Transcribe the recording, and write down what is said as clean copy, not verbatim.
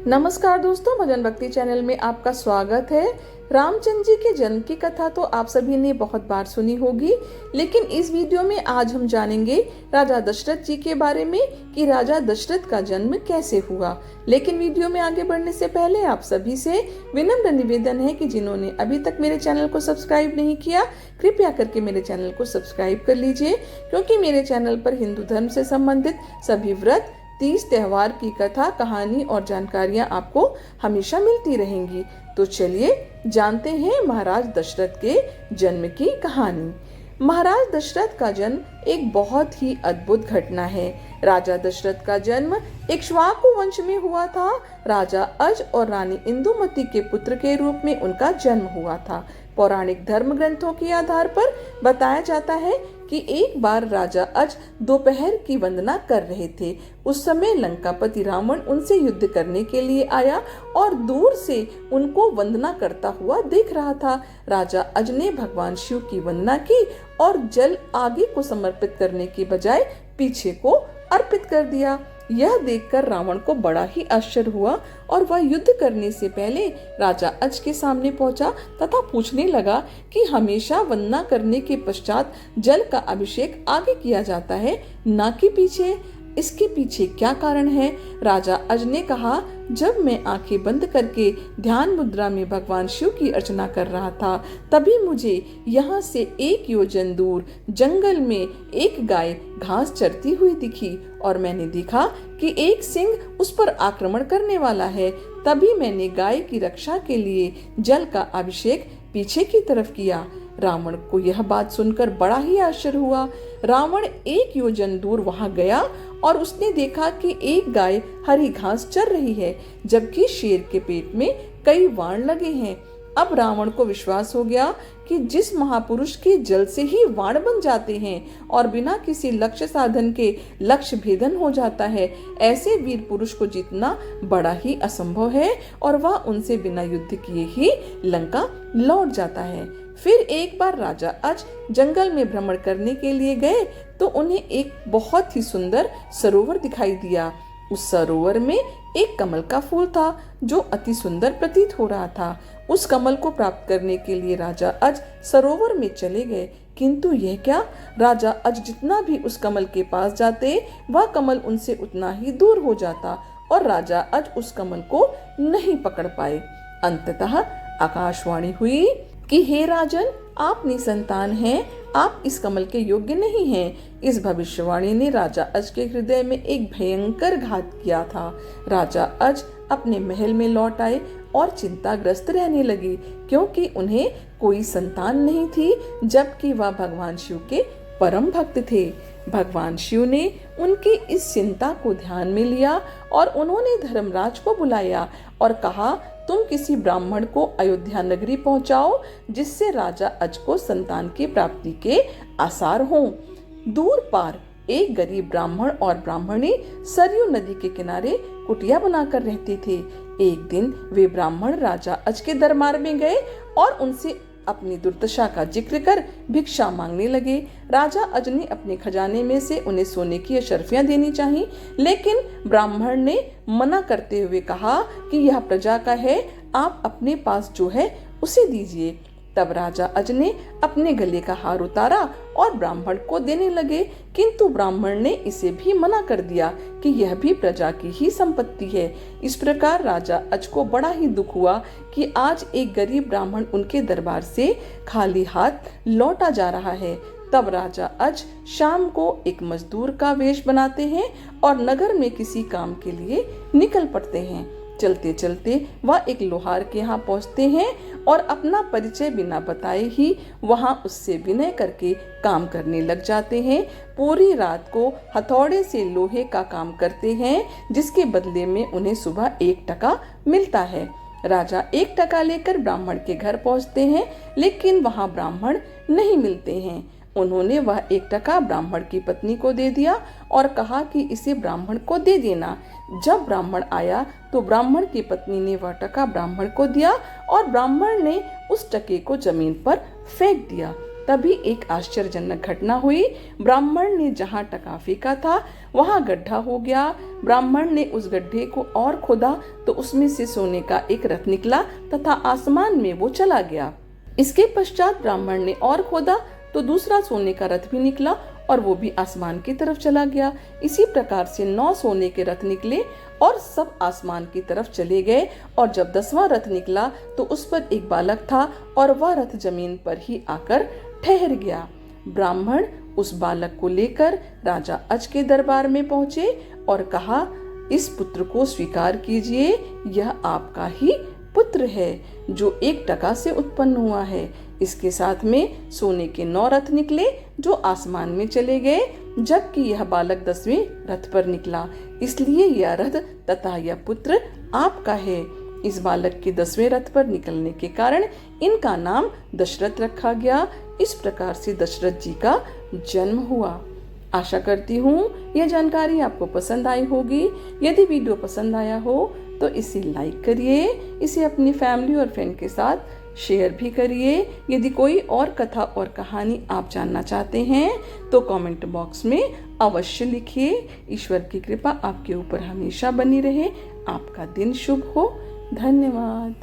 नमस्कार दोस्तों, भजन भक्ति चैनल में आपका स्वागत है। रामचंद्र जी के जन्म की कथा तो आप सभी ने बहुत बार सुनी होगी, लेकिन इस वीडियो में आज हम जानेंगे राजा दशरथ जी के बारे में कि राजा दशरथ का जन्म कैसे हुआ। लेकिन वीडियो में आगे बढ़ने से पहले आप सभी से विनम्र निवेदन है कि जिन्होंने अभी तक मेरे चैनल को सब्सक्राइब नहीं किया, कृपया करके मेरे चैनल को सब्सक्राइब कर लीजिए, क्योंकि मेरे चैनल पर हिंदू धर्म से संबंधित सभी व्रत, तीज त्योहार की कथा, कहानी और जानकारियां आपको हमेशा मिलती रहेंगी। तो चलिए जानते हैं महाराज दशरथ के जन्म की कहानी। महाराज दशरथ का जन्म एक बहुत ही अद्भुत घटना है। राजा दशरथ का जन्म इक्ष्वाकु वंश में हुआ था। राजा अज और रानी इंदुमती के पुत्र के रूप में उनका जन्म हुआ था। पौराणिक धर्म ग्रंथों के आधार पर बताया जाता है कि एक बार राजा अज दोपहर की वंदना कर रहे थे। उस समय लंकापति रावण उनसे युद्ध करने के लिए आया और दूर से उनको वंदना करता हुआ देख रहा था। राजा अज ने भगवान शिव की वंदना की और जल आगे को समर्पित करने के बजाय पीछे को अर्पित कर दिया। यह देखकर रावण को बड़ा ही आश्चर्य हुआ और वह युद्ध करने से पहले राजा अज के सामने पहुंचा तथा पूछने लगा कि हमेशा वंदना करने के पश्चात जल का अभिषेक आगे किया जाता है, ना कि पीछे। इसके पीछे क्या कारण है? राजा अज ने कहा, जब मैं आंखें बंद करके ध्यान मुद्रा में भगवान शिव की अर्चना कर रहा था, तभी मुझे यहाँ से 1 योजन दूर जंगल में एक गाय घास चरती हुई दिखी और मैंने देखा कि एक सिंह उस पर आक्रमण करने वाला है। तभी मैंने गाय की रक्षा के लिए जल का अभिषेक पीछे की तरफ किया। रावण को यह बात सुनकर बड़ा ही आश्चर्य हुआ। रावण 1 योजन दूर वहां गया और उसने देखा कि एक गाय हरी घास चर रही है, जबकि शेर के पेट में कई वाण लगे हैं। अब रावण को विश्वास हो गया कि जिस महापुरुष के जल से ही वाण बन जाते हैं और बिना किसी लक्ष्य साधन के लक्ष्य भेदन हो जाता है, ऐसे वीर पुरुष को जीतना बड़ा ही असंभव है और वह उनसे बिना युद्ध किए ही लंका लौट जाता है। फिर एक बार राजा अज जंगल में भ्रमण करने के लिए गए तो उन्हें एक बहुत ही सुंदर सरोवर दिखाई दिया। उस सरोवर में एक कमल का फूल था जो अति सुंदर प्रतीत हो रहा था। उस कमल को प्राप्त करने के लिए राजा अज सरोवर में चले गए, किंतु यह क्या, राजा अज जितना भी उस कमल के पास जाते, वह कमल उनसे उतना ही दूर हो जाता और राजा अज उस कमल को नहीं पकड़ पाए। अंततः आकाशवाणी हुई कि हे राजन, आप निसंतान हैं, आप इस कमल के योग्य नहीं हैं। इस भविष्यवाणी ने राजा अज के हृदय में एक भयंकर घात किया था। राजा अज अपने महल में लौट आए और चिंताग्रस्त रहने लगे, क्योंकि उन्हें कोई संतान नहीं थी, जबकि वह भगवान शिव के परम भक्त थे। भगवान शिव ने उनकी इस चिंता को ध्यान में लिया और उन्होंने धर्मराज को बुलाया और कहा, तुम किसी ब्राह्मण को अयोध्या नगरी पहुंचाओ, जिससे राजा अज को संतान की प्राप्ति के आसार हों। दूर पार एक गरीब ब्राह्मण और ब्राह्मणी सरयू नदी के किनारे कुटिया बनाकर रहते थे। एक दिन वे ब्राह्मण राजा अज के दरबार में गए और उनसे अपनी दुर्दशा का जिक्र कर भिक्षा मांगने लगे। राजा अज ने अपने खजाने में से उन्हें सोने की अशर्फियां देनी चाहिए, लेकिन ब्राह्मण ने मना करते हुए कहा कि यह प्रजा का है, आप अपने पास जो है उसे दीजिए। तब राजा अज ने अपने गले का हार उतारा और ब्राह्मण को देने लगे, किंतु ब्राह्मण ने इसे भी मना कर दिया कि यह भी प्रजा की ही संपत्ति है। इस प्रकार राजा अज को बड़ा ही दुख हुआ कि आज एक गरीब ब्राह्मण उनके दरबार से खाली हाथ लौटा जा रहा है। तब राजा अज शाम को एक मजदूर का वेश बनाते हैं और नगर में किसी काम के लिए निकल पड़ते हैं। चलते चलते वह एक लोहार के यहाँ पहुँचते हैं और अपना परिचय बिना बताए ही वहाँ उससे विनय करके काम करने लग जाते हैं। पूरी रात को हथौड़े से लोहे का काम करते हैं, जिसके बदले में उन्हें सुबह 1 टका मिलता है। राजा 1 टका लेकर ब्राह्मण के घर पहुँचते हैं, लेकिन वहाँ ब्राह्मण नहीं मिलते हैं। उन्होंने वह 1 टका ब्राह्मण की पत्नी को दे दिया और कहा कि इसे ब्राह्मण को दे देना। जब ब्राह्मण आया तो ब्राह्मण की पत्नी ने वह टका ब्राह्मण को दिया और ब्राह्मण ने उस टके को जमीन पर फेंक दिया। तभी एक आश्चर्यजनक घटना हुई। ब्राह्मण ने जहाँ टका फेंका था वहाँ गड्ढा हो गया। ब्राह्मण ने उस गड्ढे को और खोदा तो उसमें से सोने का एक रथ निकला तथा आसमान में वो चला गया। इसके पश्चात ब्राह्मण ने और खोदा तो दूसरा सोने का रथ भी निकला और वो भी आसमान की तरफ चला गया। इसी प्रकार से 9 सोने के रथ निकले और सब आसमान की तरफ चले गए। और जब 10वां रथ निकला तो उस पर एक बालक था और वह रथ जमीन पर ही आकर ठहर गया। ब्राह्मण उस बालक को लेकर राजा अज के दरबार में पहुंचे और कहा, इस पुत्र को स्वीकार कीजिए, यह आपका ही पुत्र है जो 1 टका से उत्पन्न हुआ है। इसके साथ में सोने के 9 रथ निकले जो आसमान में चले गए, जबकि यह बालक 10वें रथ पर निकला, इसलिए यह रथ तथा यह पुत्र आपका है। इस बालक के 10वें रथ पर निकलने के कारण इनका नाम दशरथ रखा गया। इस प्रकार से दशरथ जी का जन्म हुआ। आशा करती हूँ यह जानकारी आपको पसंद आई होगी। यदि वीडियो पसंद आया हो तो इसे लाइक करिए, इसे अपनी फैमिली और फ्रेंड के साथ शेयर भी करिए। यदि कोई और कथा और कहानी आप जानना चाहते हैं तो कमेंट बॉक्स में अवश्य लिखिए। ईश्वर की कृपा आपके ऊपर हमेशा बनी रहे। आपका दिन शुभ हो। धन्यवाद।